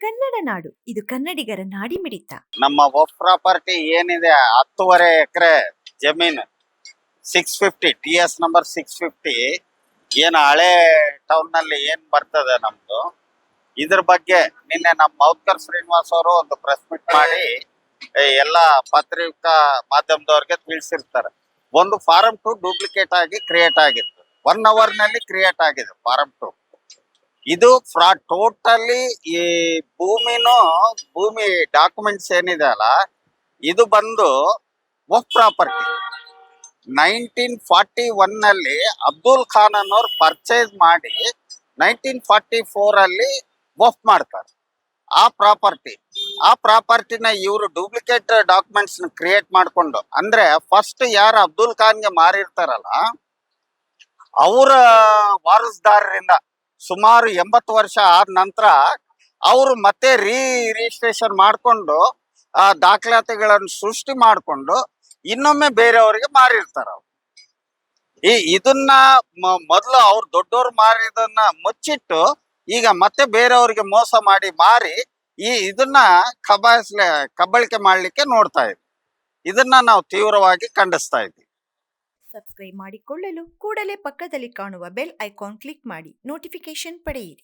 ಕನ್ನಡ ನಾಡು, ಇದು ಕನ್ನಡಿಗರ ನಾಡಿಮಿಡಿತ. ನಮ್ಮ ವಫ್ ಪ್ರಾಪರ್ಟಿ ಏನಿದೆ 10.5 ಎಕರೆ ಜಮೀನು 650 TS ನಂಬರ್ 650 ಏನು ಹಳೆ ಟೌನ್ ನಲ್ಲಿ ಏನ್ ಬರ್ತದೆ ನಮ್ದು, ಇದ್ರ ಬಗ್ಗೆ ನಿನ್ನೆ ನಮ್ಮ ಮೌತ್ಕರ್ ಶ್ರೀನಿವಾಸ್ ಅವರು ಒಂದು ಪ್ರೆಸ್ ಮೀಟ್ ಮಾಡಿ ಎಲ್ಲ ಪತ್ರಿಕಾ ಮಾಧ್ಯಮದವ್ರಿಗೆ ತಿಳಿಸಿರ್ತಾರೆ. ಒಂದು ಫಾರಂ 2 ಡೂಪ್ಲಿಕೇಟ್ ಆಗಿ ಕ್ರಿಯೇಟ್ ಆಗಿತ್ತು, 1 hour ನಲ್ಲಿ ಕ್ರಿಯೇಟ್ ಆಗಿದೆ ಫಾರಂ 2. ಇದು ಫ್ರಾಡ್ ಟೋಟಲಿ. ಈ ಭೂಮಿ ಡಾಕ್ಯುಮೆಂಟ್ಸ್ ಏನಿದೆ ಅಲ್ಲ, ಇದು ಬಂದು ವಫ್ ಪ್ರಾಪರ್ಟಿ 1941 ನಲ್ಲಿ ಅಬ್ದುಲ್ ಖಾನ್ ಅನ್ನೋರು ಪರ್ಚೇಸ್ ಮಾಡಿ 1944 ಅಲ್ಲಿ ವಫ್ ಮಾಡ್ತಾರೆ ಆ ಪ್ರಾಪರ್ಟಿನ ಇವರು ಡೂಪ್ಲಿಕೇಟ್ ಡಾಕ್ಯುಮೆಂಟ್ಸ್ ಕ್ರಿಯೇಟ್ ಮಾಡ್ಕೊಂಡು, ಅಂದ್ರೆ ಫಸ್ಟ್ ಯಾರು ಅಬ್ದುಲ್ ಖಾನ್ಗೆ ಮಾರಿರ್ತಾರಲ್ಲ ಅವರ ವಾರಸುದಾರರಿಂದ ಸುಮಾರು 80 ವರ್ಷ ಆದ ನಂತರ ಅವರು ಮತ್ತೆ ರಿಜಿಸ್ಟ್ರೇಷನ್ ಮಾಡಿಕೊಂಡು ಆ ದಾಖಲಾತಿಗಳನ್ನು ಸೃಷ್ಟಿ ಮಾಡಿಕೊಂಡು ಇನ್ನೊಮ್ಮೆ ಬೇರೆಯವರಿಗೆ ಮಾರಿರ್ತಾರ. ಇದನ್ನ ಮೊದಲು ಅವ್ರು ದೊಡ್ಡವ್ರು ಮಾರಿದನ್ನ ಮುಚ್ಚಿಟ್ಟು ಈಗ ಮತ್ತೆ ಬೇರೆಯವ್ರಿಗೆ ಮೋಸ ಮಾಡಿ ಮಾರಿ ಇದನ್ನ ಕಬಳಿಕೆ ಮಾಡ್ಲಿಕ್ಕೆ ನೋಡ್ತಾ ಇದ್ವಿ. ಇದನ್ನ ನಾವು ತೀವ್ರವಾಗಿ ಖಂಡಿಸ್ತಾ ಇದ್ವಿ. ಸಬ್ಸ್ಕ್ರೈಬ್ ಮಾಡಿಕೊಳ್ಳಲು ಕೂಡಲೇ ಪಕ್ಕದಲ್ಲಿ ಕಾಣುವ ಬೆಲ್ ಐಕಾನ್ ಕ್ಲಿಕ್ ಮಾಡಿ ನೋಟಿಫಿಕೇಶನ್ ಪಡೆಯಿರಿ.